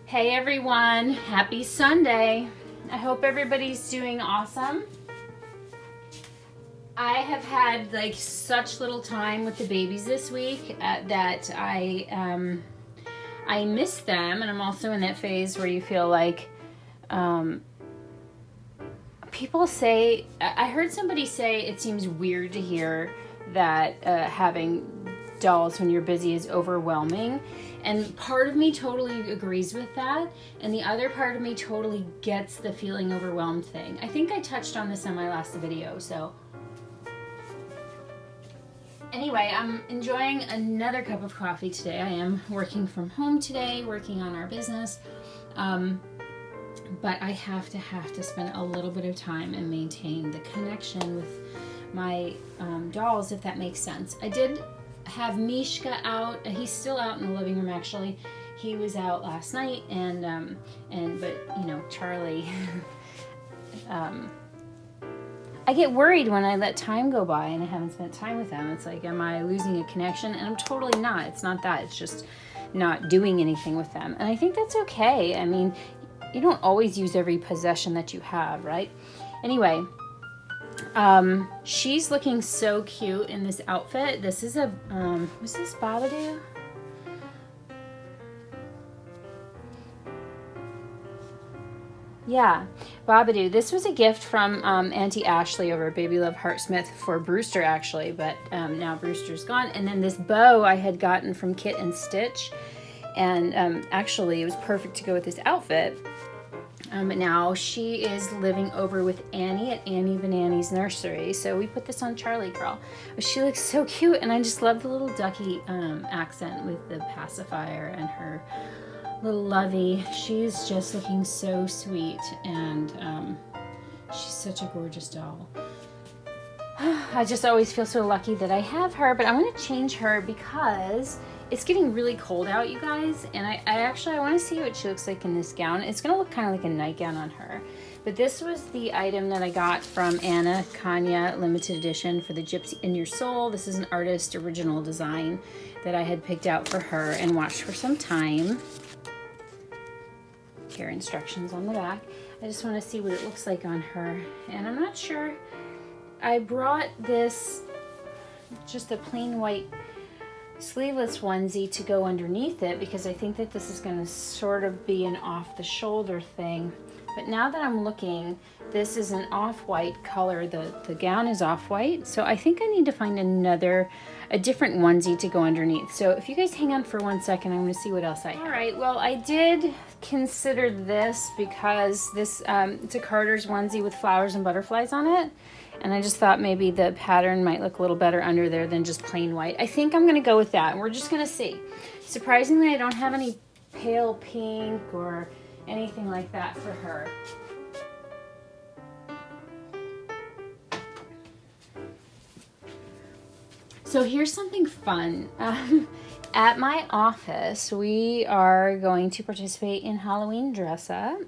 Hey everyone, happy Sunday. I hope everybody's doing awesome. I have had like such little time with the babies this week that I miss them, and I'm also in that phase where you feel like people say, I heard somebody say it seems weird to hear that having dolls when you're busy is overwhelming. And part of me totally agrees with that. And the other part of me totally gets the feeling overwhelmed thing. I think I touched on this in my last video. So anyway, I'm enjoying another cup of coffee today. I am working from home today, working on our business. But I have to spend a little bit of time and maintain the connection with my dolls, if that makes sense. I did have Mishka out. He's still out in the living room actually. He was out last night, but you know, Charlie. I get worried when I let time go by and I haven't spent time with them. It's like, am I losing a connection? And I'm totally not. It's not that. It's just not doing anything with them. And I think that's okay. I mean, you don't always use every possession that you have, right? Anyway, she's looking so cute in this outfit. This is a, was this Babadoo? Yeah, Babadoo. This was a gift from Auntie Ashley over at Baby Love Heartsmith for Brewster actually, but now Brewster's gone. And then this bow I had gotten from Kit and Stitch. And actually it was perfect to go with this outfit. But now she is living over with Annie at Annie Banani's nursery. So we put this on Charlie Girl. But she looks so cute, and I just love the little ducky accent with the pacifier and her little lovey. She's just looking so sweet, and she's such a gorgeous doll. I just always feel so lucky that I have her, but I'm going to change her because it's getting really cold out, you guys, and I want to see what she looks like in this gown. It's going to look kind of like a nightgown on her, but this was the item that I got from Anna Kanya limited edition for the Gypsy in Your Soul. This is an artist original design that I had picked out for her and watched for some time. Care instructions on the back. I just want to see what it looks like on her, and I'm not sure. I brought this, just a plain white sleeveless onesie to go underneath it because I think that this is going to sort of be an off the shoulder thing. But now that I'm looking, this is an off-white color. The gown is off-white, so I think I need to find a different onesie to go underneath. So if you guys hang on for 1 second, I'm going to see what else I have. All right, well, I did consider this because this it's a Carter's onesie with flowers and butterflies on it. And I just thought maybe the pattern might look a little better under there than just plain white. I think I'm going to go with that. We're just going to see. Surprisingly, I don't have any pale pink or anything like that for her. So here's something fun. At my office, we are going to participate in Halloween dress up.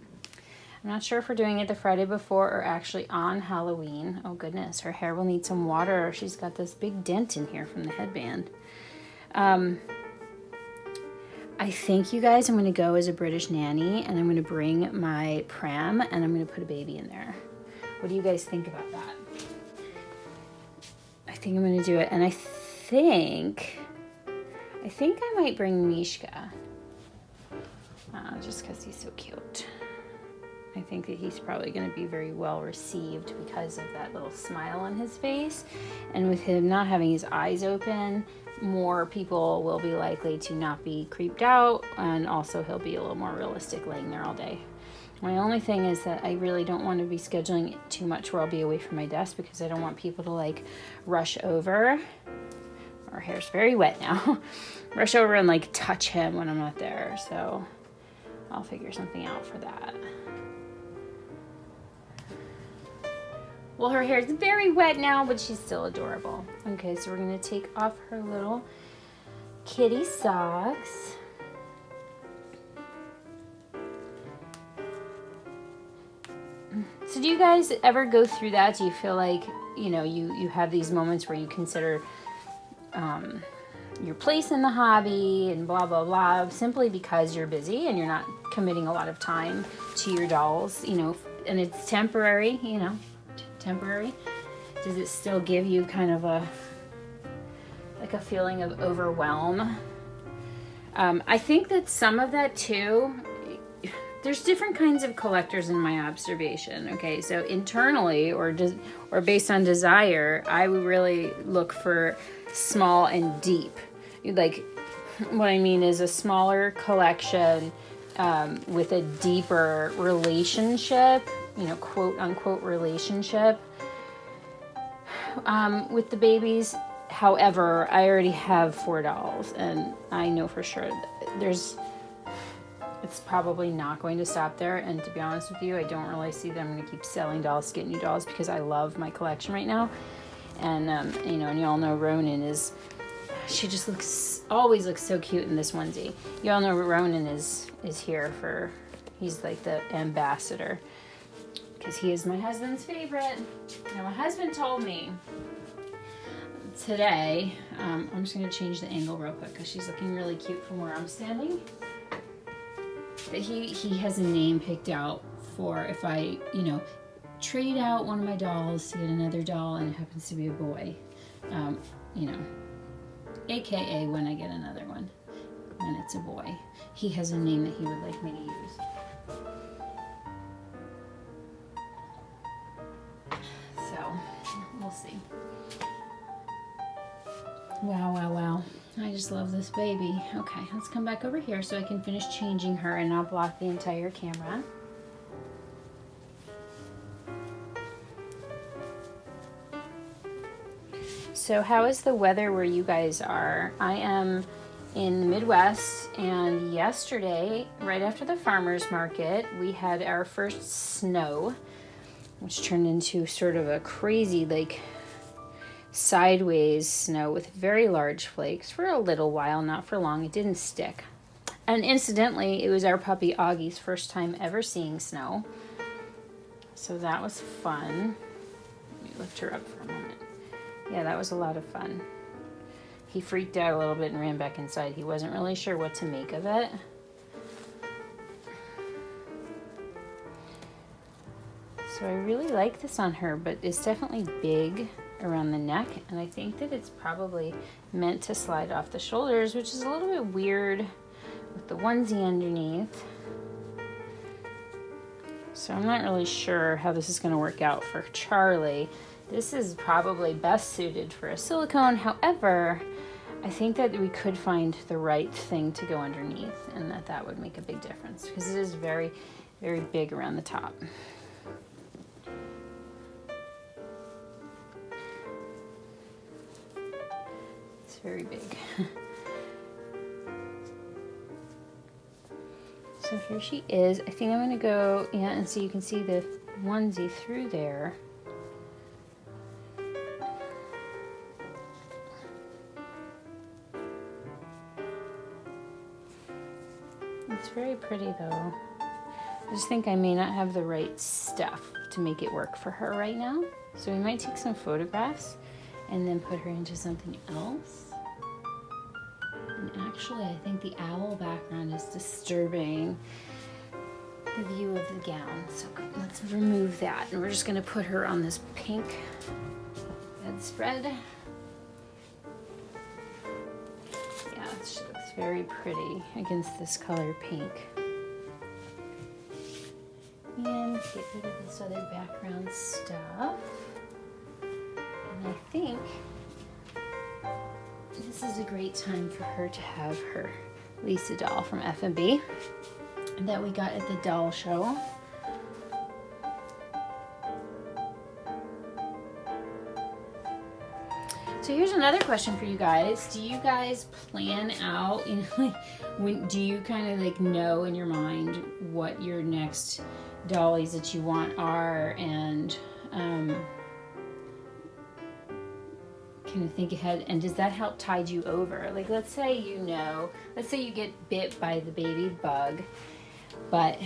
I'm not sure if we're doing it the Friday before or actually on Halloween. Oh goodness, her hair will need some water. She's got this big dent in here from the headband. I think, you guys, I'm going to go as a British nanny, and I'm going to bring my pram, and I'm going to put a baby in there. What do you guys think about that? I think I'm going to do it, and I think I might bring Mishka. Just because he's so cute. I think that he's probably going to be very well received because of that little smile on his face. And with him not having his eyes open, more people will be likely to not be creeped out. And also he'll be a little more realistic laying there all day. My only thing is that I really don't want to be scheduling it too much where I'll be away from my desk because I don't want people to like rush over. Our hair's very wet now. Rush over and like touch him when I'm not there. So I'll figure something out for that. Well, her hair is very wet now, but she's still adorable. Okay, so we're going to take off her little kitty socks. So do you guys ever go through that? Do you feel like, you know, you have these moments where you consider your place in the hobby and blah, blah, blah, simply because you're busy and you're not committing a lot of time to your dolls, you know, and it's temporary, you know, temporary. Does it still give you kind of a feeling of overwhelm? I think that some of that too, there's different kinds of collectors in my observation. Okay, so internally or based on desire, I would really look for small and deep. Like, what I mean is a smaller collection with a deeper relationship, you know, quote unquote relationship with the babies. However, I already have 4 dolls, and I know for sure it's probably not going to stop there. And to be honest with you, I don't really see that I'm going to keep selling dolls to get new dolls, because I love my collection right now. And you know, and y'all know Ronan she just always looks so cute in this onesie. Y'all know Ronan is here he's like the ambassador, because he is my husband's favorite. Now, my husband told me today, I'm just going to change the angle real quick because she's looking really cute from where I'm standing, that he has a name picked out for if I, you know, trade out one of my dolls to get another doll and it happens to be a boy, you know, AKA when I get another one and it's a boy. He has a name that he would like me to use. So, we'll see. Wow, wow, wow. I just love this baby. Okay, let's come back over here so I can finish changing her and not block the entire camera. So how is the weather where you guys are? I am in the Midwest, and yesterday, right after the farmer's market, we had our first snow, which turned into sort of a crazy, like, sideways snow with very large flakes for a little while, not for long. It didn't stick. And incidentally, it was our puppy Augie's first time ever seeing snow. So that was fun. Let me lift her up for a moment. Yeah, that was a lot of fun. He freaked out a little bit and ran back inside. He wasn't really sure what to make of it. So I really like this on her, but it's definitely big around the neck, and I think that it's probably meant to slide off the shoulders, which is a little bit weird with the onesie underneath. So I'm not really sure how this is going to work out for Charlie. This is probably best suited for a silicone. However, I think that we could find the right thing to go underneath, and that would make a big difference, because it is very, very big around the top. Very big. So here she is. I think I'm going to go, yeah, and so you can see the onesie through there. It's very pretty though. I just think I may not have the right stuff to make it work for her right now. So we might take some photographs and then put her into something else. And actually, I think the owl background is disturbing the view of the gown. So let's remove that. And we're just going to put her on this pink bedspread. Yeah, she looks very pretty against this color pink. And get rid of this other background stuff. And I think this is a great time for her to have her Lisa doll from F&B that we got at the doll show. So here's another question for you guys. Do you guys plan out, you know, like, do you kind of like know in your mind what your next dollies that you want are, and kind of think ahead, and does that help tide you over? Like, let's say you get bit by the baby bug, but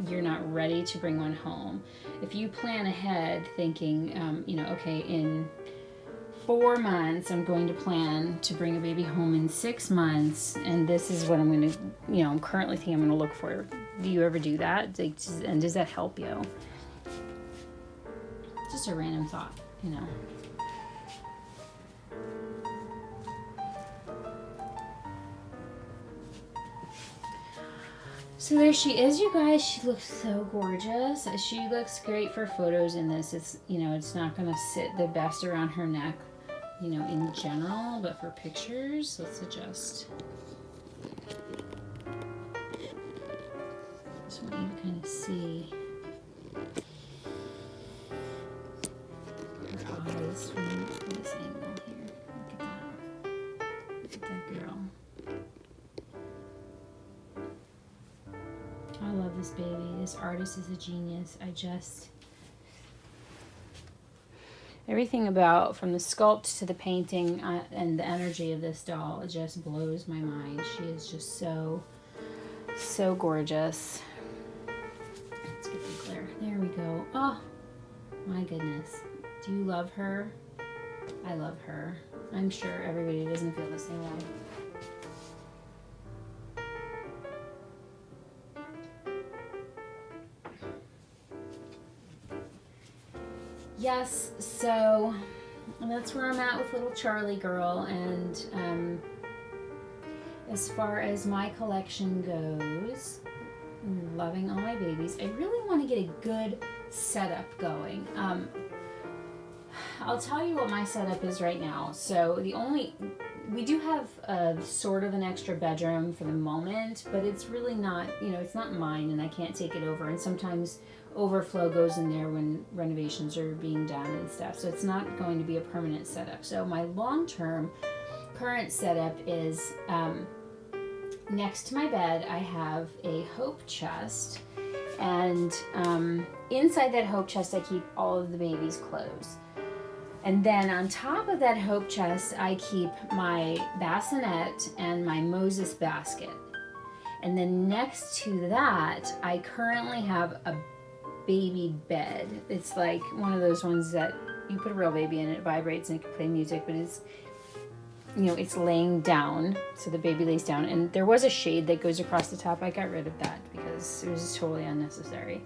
you're not ready to bring one home. If you plan ahead thinking, you know, okay, in 4 months. I'm going to plan to bring a baby home in 6 months, and this is what I'm going to, I'm currently thinking I'm going to look for. Do you ever do that? And does that help you? Just a random thought, So there she is, you guys. She looks so gorgeous. She looks great for photos in this. It's, it's not going to sit the best around her neck, in general, but for pictures, let's adjust. Just want you to kind of see her eyes from this angle here. Look at that. Look at that girl. I love this baby. This artist is a genius. Everything about, from the sculpt to the painting and the energy of this doll, it just blows my mind. She is just so, so gorgeous. Let's get the glare. There we go. Oh, my goodness. Do you love her? I love her. I'm sure everybody doesn't feel the same way. Yes, so that's where I'm at with little Charlie girl, and as far as my collection goes, I'm loving all my babies. I really want to get a good setup going. I'll tell you what my setup is right now. So we do have a sort of an extra bedroom for the moment, but it's really not, it's not mine, and I can't take it over, and sometimes overflow goes in there when renovations are being done and stuff, so it's not going to be a permanent setup. So my long-term current setup is next to my bed I have a hope chest, and inside that hope chest I keep all of the baby's clothes, and then on top of that hope chest I keep my bassinet and my Moses basket, and then next to that I currently have a baby bed. It's like one of those ones that you put a real baby in, it vibrates and it can play music, but it's, it's laying down, so the baby lays down, and there was a shade that goes across the top. I got rid of that because it was totally unnecessary.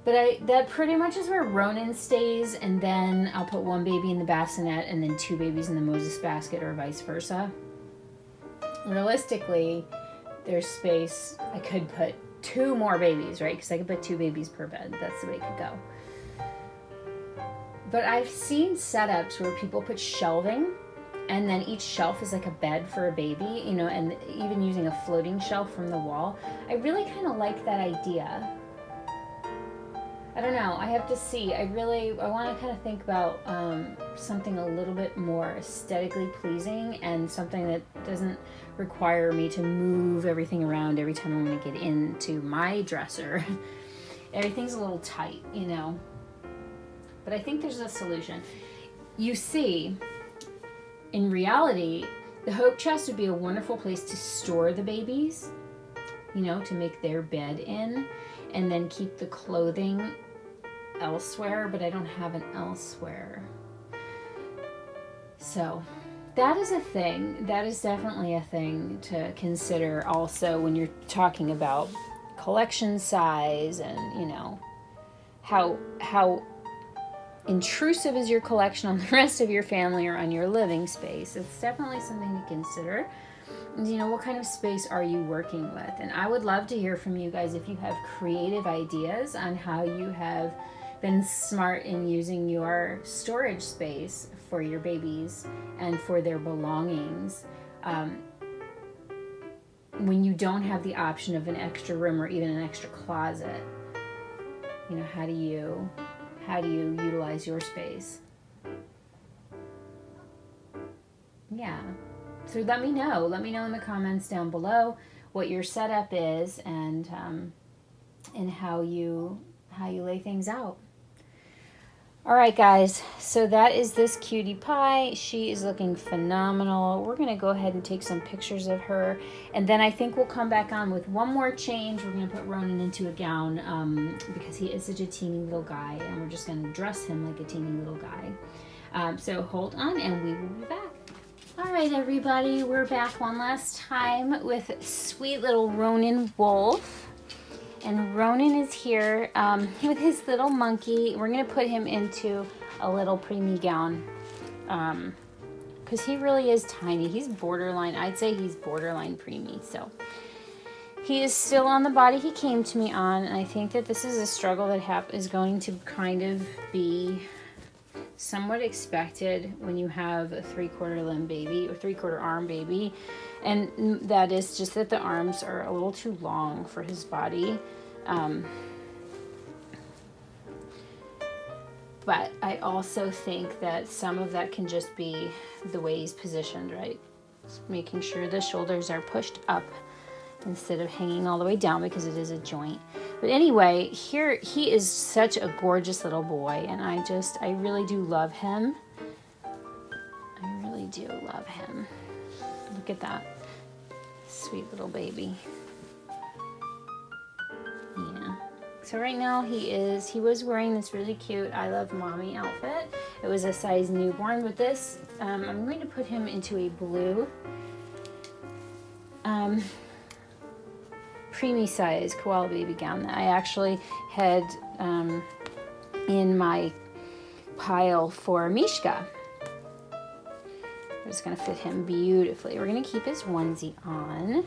But that pretty much is where Ronan stays, and then I'll put one baby in the bassinet and then 2 babies in the Moses basket, or vice versa. Realistically, there's space. I could put 2 more babies, right? Because I could put 2 babies per bed. That's the way it could go. But I've seen setups where people put shelving, and then each shelf is like a bed for a baby, and even using a floating shelf from the wall. I really kind of like that idea. I don't know. I have to see. I want to kind of think about something a little bit more aesthetically pleasing, and something that doesn't require me to move everything around every time I want to get into my dresser. Everything's a little tight, But I think there's a solution. You see, in reality, the hope chest would be a wonderful place to store the babies, to make their bed in, and then keep the clothing elsewhere, but I don't have an elsewhere. So that is a thing. That is definitely a thing to consider also when you're talking about collection size, and how intrusive is your collection on the rest of your family or on your living space. It's definitely something to consider. What kind of space are you working with? And I would love to hear from you guys if you have creative ideas on how you have been smart in using your storage space for your babies and for their belongings when you don't have the option of an extra room or even an extra closet. How do you utilize your space? Yeah. So let me know. Let me know in the comments down below what your setup is, and how you lay things out. All right, guys. So that is this cutie pie. She is looking phenomenal. We're gonna go ahead and take some pictures of her, and then I think we'll come back on with one more change. We're gonna put Ronan into a gown because he is such a teeny little guy, and we're just gonna dress him like a teeny little guy. So hold on and we will be back. All right, everybody, we're back one last time with sweet little Ronin Wolf. And Ronin is here with his little monkey. We're going to put him into a little preemie gown because he really is tiny. He's borderline, I'd say he's borderline preemie. So he is still on the body he came to me on. And I think that this is a struggle that is going to kind of be somewhat expected when you have a 3/4 limb baby or 3/4 arm baby, and that is just that the arms are a little too long for his body. But I also think that some of that can just be the way he's positioned, right? Just making sure the shoulders are pushed up instead of hanging all the way down because it is a joint. But anyway, here he is such a gorgeous little boy, and I really do love him. I really do love him. Look at that sweet little baby. Yeah. So right now he was wearing this really cute I Love Mommy outfit. It was a size newborn, but this I'm going to put him into a blue preemie size koala baby gown that I actually had in my pile for Mishka. It's going to fit him beautifully. We're going to keep his onesie on.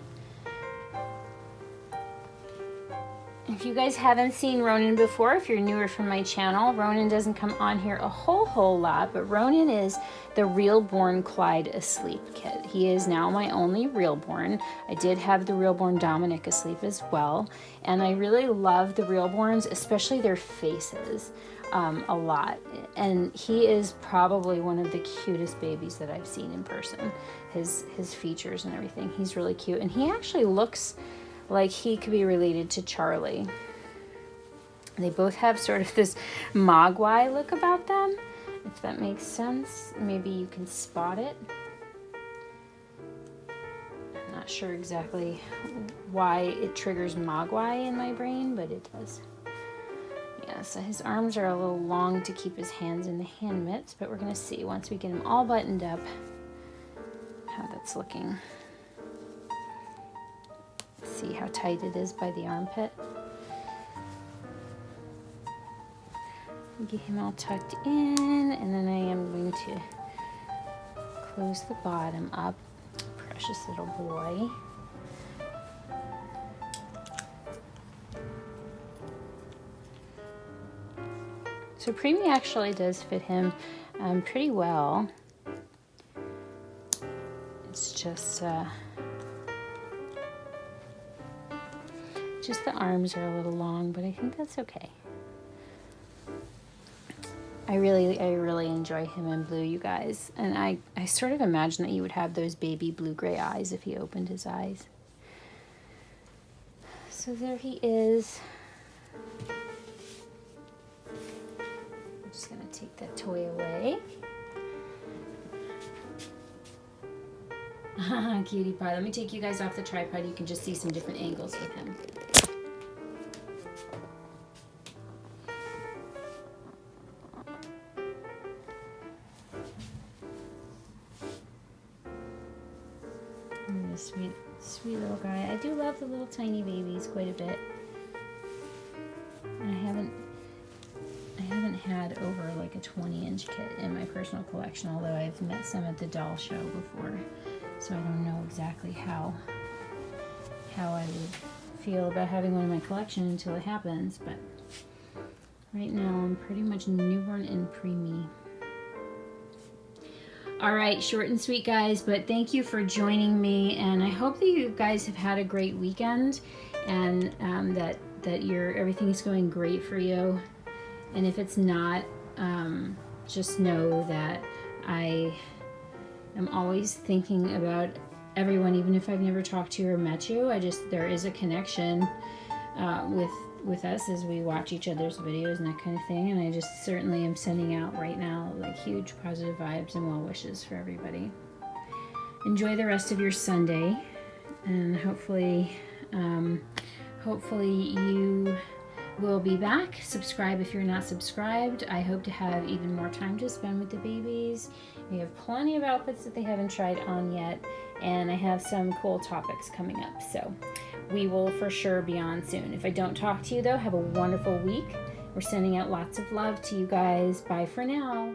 If you guys haven't seen Ronin before, if you're newer from my channel, Ronin doesn't come on here a whole lot, but Ronin is the Reborn Clyde asleep kit. He is now my only Reborn. I did have the Reborn Dominic asleep as well, and I really love the Reborns, especially their faces, a lot. And he is probably one of the cutest babies that I've seen in person. His features and everything, he's really cute, and he actually looks like he could be related to Charlie. They both have sort of this mogwai look about them, if that makes sense. Maybe you can spot it. I'm not sure exactly why it triggers mogwai in my brain, but it does. Yeah, so his arms are a little long to keep his hands in the hand mitts, but we're gonna see once we get him all buttoned up how that's looking. See how tight it is by the armpit. Get him all tucked in, and then I am going to close the bottom up. Precious little boy. So preemie actually does fit him pretty well. It's just the arms are a little long, but I think that's okay. I really enjoy him in blue, you guys. And I sort of imagine that you would have those baby blue-gray eyes if he opened his eyes. So there he is. I'm just gonna take that toy away. Cutie pie. Let me take you guys off the tripod. You can just see some different angles with him. Sweet little guy. I do love the little tiny babies quite a bit. And I haven't had over like a 20-inch kit in my personal collection, although I've met some at the doll show before, so I don't know exactly how I would feel about having one in my collection until it happens. But right now I'm pretty much newborn and preemie. All right, short and sweet, guys, but thank you for joining me, and I hope that you guys have had a great weekend, and that everything is going great for you. And if it's not, just know that I am always thinking about everyone, even if I've never talked to you or met you. There is a connection with us as we watch each other's videos and that kind of thing, and I just certainly am sending out right now like huge positive vibes and well wishes for everybody. Enjoy the rest of your Sunday, and hopefully you we'll be back. Subscribe if you're not subscribed. I hope to have even more time to spend with the babies. We have plenty of outfits that they haven't tried on yet, and I have some cool topics coming up. So we will for sure be on soon. If I don't talk to you though, have a wonderful week. We're sending out lots of love to you guys. Bye for now.